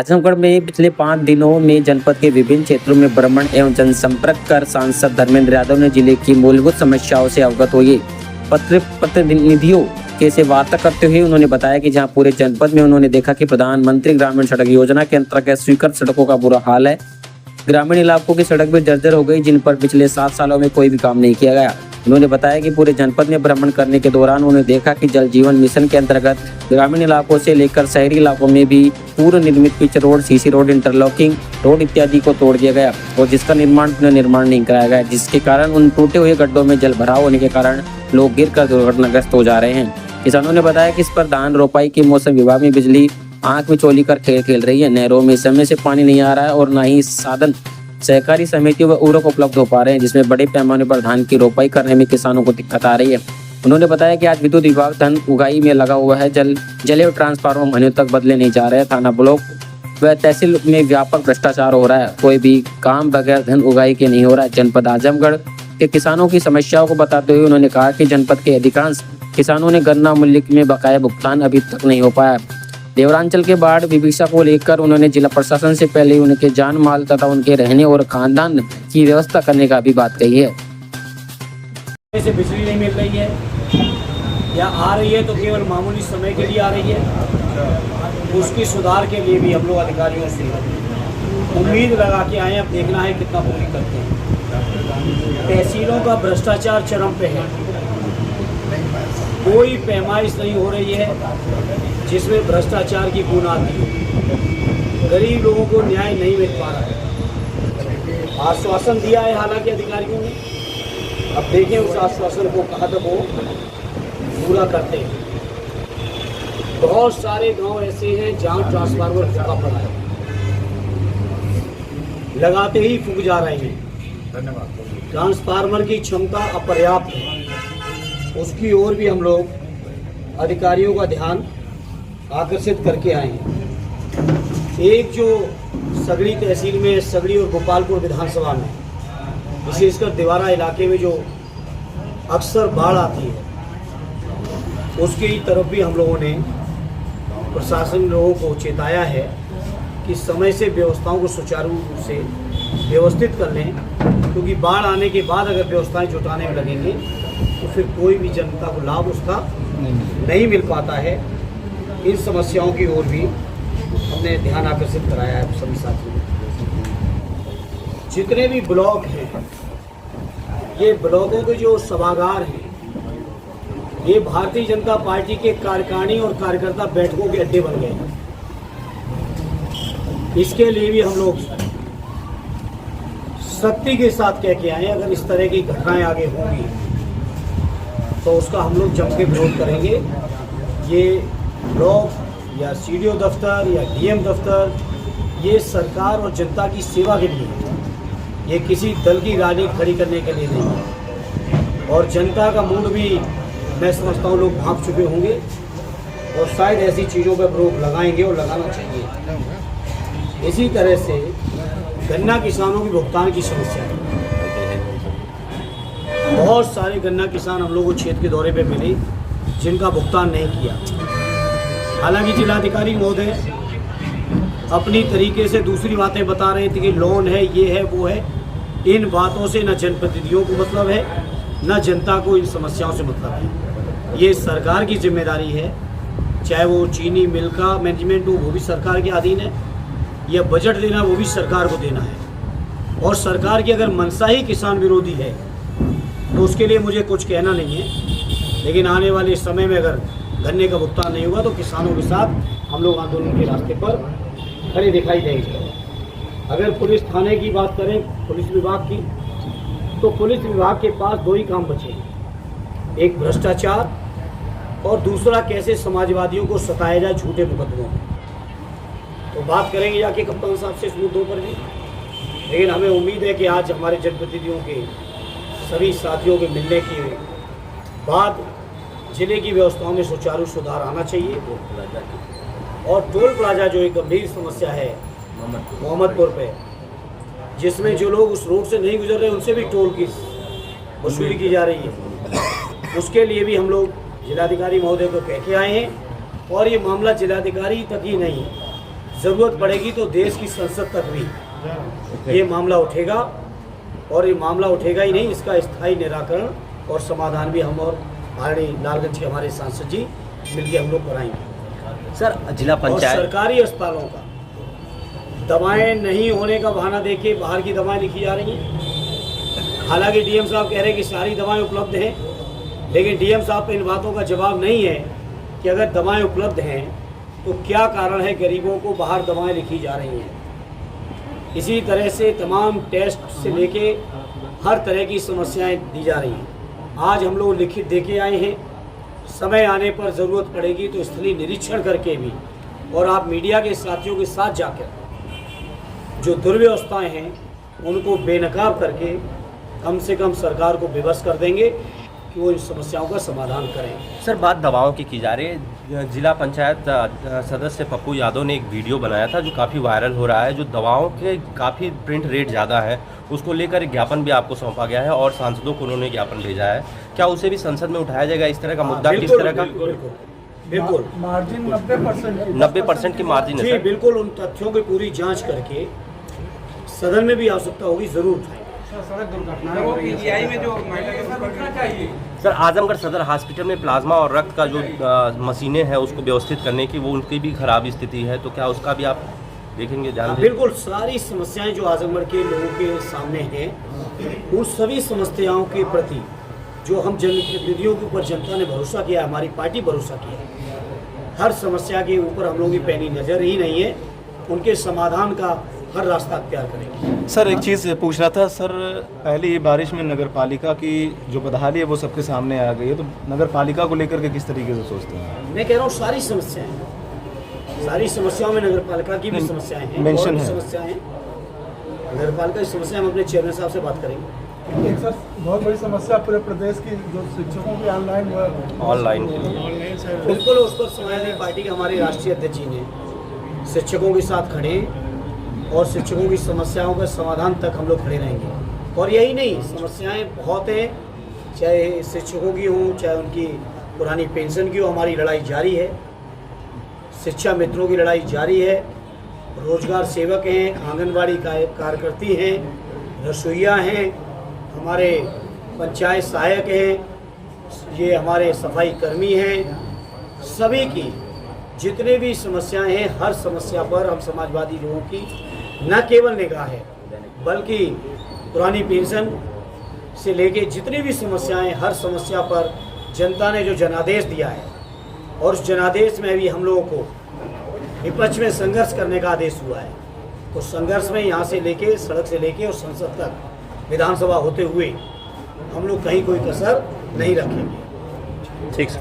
आजमगढ़ में पिछले 5 दिनों में जनपद के विभिन्न क्षेत्रों में भ्रमण एवं जनसंपर्क कर सांसद धर्मेंद्र यादव ने जिले की मूलभूत समस्याओं से अवगत हुए। प्रतिनिधियों के से वार्ता करते हुए उन्होंने बताया कि जहां पूरे जनपद में उन्होंने देखा कि प्रधानमंत्री ग्रामीण सड़क योजना के अंतर्गत स्वीकृत सड़कों का बुरा हाल है। ग्रामीण इलाकों की सड़क भी जर्जर हो गई, जिन पर पिछले 7 सालों में कोई भी काम नहीं किया गया। उन्होंने बताया कि पूरे जनपद में भ्रमण करने के दौरान उन्होंने देखा कि जल जीवन मिशन के अंतर्गत ग्रामीण इलाकों से लेकर शहरी इलाकों में भी पूर्व निर्मित pitch road, CC road, interlocking road इत्यादि को तोड़ दिया गया और जिसका पुनर्निर्माण नहीं कराया गया, जिसके कारण उन टूटे हुए गड्ढों में जल भराव होने के कारण लोग गिरकर दुर्घटनाग्रस्त हो जा रहे हैं। किसानों ने बताया कि इस पर धान रोपाई के मौसम विभाग में बिजली आंख में चोली कर खेल रही है। नहरों में समय से पानी नहीं आ रहा है और न ही साधन सहकारी समितियों व उर्वरक उपलब्ध हो पा रहे हैं, जिसमें बड़े पैमाने पर धान की रोपाई करने में किसानों को दिक्कत आ रही है। उन्होंने बताया कि आज विद्युत विभाग धन उगाही में लगा हुआ है। जले और ट्रांसफार्मर महीनों तक बदले नहीं जा रहे हैं। थाना ब्लॉक व तहसील में व्यापक भ्रष्टाचार हो रहा है। कोई भी काम बगैर धन उगाही के नहीं हो रहा है। जनपद आजमगढ़ के किसानों की समस्याओं को बताते हुए उन्होंने कहा कि जनपद के अधिकांश किसानों ने गन्ना मूल्य में बकाया भुगतान अभी तक नहीं हो पाया। देवरांचल के बाढ़ विभीषा को लेकर उन्होंने जिला प्रशासन से पहले उनके जान माल तथा उनके रहने और खानदान की व्यवस्था करने का भी बात कही है। से बिजली नहीं मिल रही है या आ रही है तो केवल मामूली समय के लिए आ रही है। उसकी सुधार के लिए भी हम लोग अधिकारियों से उम्मीद लगा के आए। अब देखना है कितना पूरी करते हैं। तहसीलों का भ्रष्टाचार चरम पे है। कोई पैमाइश नहीं हो रही है जिसमें भ्रष्टाचार की बुनियाद हो। गरीब लोगों को न्याय नहीं मिल पा रहा है। आश्वासन दिया है हालांकि अधिकारियों ने, अब देखें उस आश्वासन को कहाँ तक वो पूरा करते हैं। बहुत सारे गांव ऐसे हैं जहां ट्रांसफार्मर फूका पड़ा है, लगाते ही फूक जा रहे हैं। ट्रांसफार्मर की क्षमता अपर्याप्त है, उसकी ओर भी हम लोग अधिकारियों का ध्यान आकर्षित करके आए हैं। एक जो सगड़ी तहसील में, सगड़ी और गोपालपुर विधानसभा में, विशेषकर दिवारा इलाके में जो अक्सर बाढ़ आती है, उसकी तरफ भी हम लोगों ने प्रशासन लोगों को चेताया है कि समय से व्यवस्थाओं को सुचारू रूप से व्यवस्थित कर लें, क्योंकि बाढ़ आने के बाद अगर व्यवस्थाएं जुटाने में लगेंगे तो फिर कोई भी जनता को लाभ उसका नहीं मिल पाता है। इन समस्याओं की ओर भी हमने ध्यान आकर्षित कराया है सभी साथियों ने। जितने भी ब्लॉक हैं, ये ब्लॉकों के जो सभागार हैं, ये भारतीय जनता पार्टी के कार्यकारिणी और कार्यकर्ता बैठकों के अड्डे बन गए हैं। इसके लिए भी हम लोग सख्ती के साथ कह के आए, अगर इस तरह की घटनाएं आगे होंगी तो उसका हम लोग जम के विरोध करेंगे। ये ब्लॉक या सीडीओ दफ्तर या डीएम दफ्तर, ये सरकार और जनता की सेवा के लिए है। ये किसी दल की राजनीति खड़ी करने के लिए नहीं है। और जनता का मूड भी मैं समझता हूँ लोग भांप चुके होंगे और शायद ऐसी चीज़ों पर रोक लगाएंगे और लगाना चाहिए। इसी तरह से गन्ना किसानों की भुगतान की समस्या है। बहुत सारे गन्ना किसान हम लोग को क्षेत्र के दौरे पे मिले जिनका भुगतान नहीं किया। हालांकि जिलाधिकारी महोदय अपनी तरीके से दूसरी बातें बता रहे थे कि लोन है, ये है, वो है। इन बातों से न जनप्रतिनिधियों को मतलब है, न जनता को इन समस्याओं से मतलब है। ये सरकार की जिम्मेदारी है, चाहे वो चीनी मिल का मैनेजमेंट हो वो भी सरकार के अधीन है, या बजट देना वो भी सरकार को देना है। और सरकार की अगर मंशा ही किसान विरोधी है तो उसके लिए मुझे कुछ कहना नहीं है। लेकिन आने वाले समय में अगर गन्ने का भुगतान नहीं होगा तो किसानों के साथ हम लोग आंदोलन के रास्ते पर खड़े दिखाई देंगे। अगर पुलिस थाने की बात करें, पुलिस विभाग की, तो पुलिस विभाग के पास 2 ही काम बचे हैं, एक भ्रष्टाचार और दूसरा कैसे समाजवादियों को सताया जाए झूठे मुकदमों में। तो बात करेंगे जाके कप्तान साहब से इस मुद्दों पर भी। लेकिन हमें उम्मीद है कि आज हमारे जनप्रतिनिधियों के सभी साथियों के मिलने के बाद जिले की व्यवस्थाओं में सुचारू सुधार आना चाहिए। और टोल प्लाजा जो एक गंभीर समस्या है मोहम्मदपुर पे, जिसमें जो लोग उस रोड से नहीं गुजर रहे उनसे भी टोल की वसूली की जा रही है, उसके लिए भी हम लोग जिलाधिकारी महोदय को कह के आए हैं। और ये मामला जिलाधिकारी तक ही नहीं है, ज़रूरत पड़ेगी तो देश की संसद तक भी ये मामला उठेगा, और ये मामला उठेगा ही नहीं, इसका स्थायी निराकरण और समाधान भी हम और आदरणीय लालगंज के हमारे सांसद जी मिलकर हम लोग कराएंगे। सर जिला और पंचायत सरकारी अस्पतालों का दवाएं नहीं होने का बहाना देके बाहर की दवाएं लिखी जा रही हैं। हालांकि डीएम साहब कह रहे हैं कि सारी दवाएं उपलब्ध हैं, लेकिन डीएम साहब पे इन बातों का जवाब नहीं है कि अगर दवाएं उपलब्ध हैं तो क्या कारण है गरीबों को बाहर दवाएं लिखी जा रही हैं। इसी तरह से तमाम टेस्ट से लेके हर तरह की समस्याएं दी जा रही हैं। आज हम लोग लिखित देके आए हैं, समय आने पर ज़रूरत पड़ेगी तो स्थलीय निरीक्षण करके भी, और आप मीडिया के साथियों के साथ जाकर जो दुर्व्यवस्थाएं हैं उनको बेनकाब करके कम से कम सरकार को विवश कर देंगे कि वो इन समस्याओं का समाधान करें। सर बात दवाओं की जा रही है, जिला पंचायत सदस्य पप्पू यादव ने एक वीडियो बनाया था जो काफ़ी वायरल हो रहा है, जो दवाओं के काफ़ी प्रिंट रेट ज़्यादा है, उसको लेकर एक ज्ञापन भी आपको सौंपा गया है और सांसदों को उन्होंने ज्ञापन भेजा है। क्या उसे भी संसद में उठाया जाएगा इस तरह का मुद्दा? किस तरह का? बिल्कुल मार्जिन 90% की मार्जिन है जी, सर। बिल्कुल उन तथ्यों की पूरी जांच करके सदन में भी आवश्यकता होगी जरूर उठाएंगे। सर आजमगढ़ सदर हॉस्पिटल में प्लाज्मा और रक्त का जो मशीनें हैं उसको व्यवस्थित करने की, वो उनकी भी खराब स्थिति है, तो क्या उसका भी आप देखेंगे, ध्यान देंगे? बिल्कुल, सारी समस्याएं जो आजमगढ़ के लोगों के सामने हैं उन सभी समस्याओं के प्रति जो हम जनप्रतिनिधियों के ऊपर जनता ने भरोसा किया, हमारी पार्टी भरोसा किया, हर समस्या के ऊपर हम लोगों की पैनी नज़र ही नहीं है, उनके समाधान का हर रास्ता अख्तियार करेंगे। सर एक चीज़ पूछना था सर, पहले ये बारिश में नगर पालिका की जो बदहाली है वो सबके सामने आ गई है, तो नगर पालिका को लेकर के किस तरीके से सोचते हैं? मैं कह रहा हूँ सारी समस्याओं में नगर पालिका की भी समस्याएं हैं, मेंशन और भी है। समस्याएं हैं नगर पालिका की समस्या। हम अपने चेयरमैन साहब से बात करेंगे। एक सर बहुत बड़ी समस्या पूरे प्रदेश की जो शिक्षकों की ऑनलाइन बिल्कुल, उस पर समाजवादी पार्टी के हमारे राष्ट्रीय अध्यक्ष जी ने शिक्षकों के साथ खड़े और शिक्षकों की समस्याओं का समाधान तक हम लोग खड़े रहेंगे। और यही नहीं, समस्याएं बहुत हैं, चाहे शिक्षकों की हों, चाहे उनकी पुरानी पेंशन की हो, हमारी लड़ाई जारी है। शिक्षा मित्रों की लड़ाई जारी है, रोजगार सेवक हैं, आंगनबाड़ी कार्यकर्ती हैं, रसोइया हैं, हमारे पंचायत सहायक हैं, ये हमारे सफाई कर्मी हैं, सभी की जितने भी समस्याएं हैं, हर समस्या पर हम समाजवादी लोगों की न केवल निगाह है बल्कि पुरानी पेंशन से लेके जितनी भी समस्याएं, हर समस्या पर जनता ने जो जनादेश दिया है और उस जनादेश में भी हम लोगों को विपक्ष में संघर्ष करने का आदेश हुआ है, तो संघर्ष में यहाँ से लेके सड़क से लेके और संसद तक विधानसभा होते हुए हम लोग कहीं कोई कसर नहीं रखेंगे। ठीक।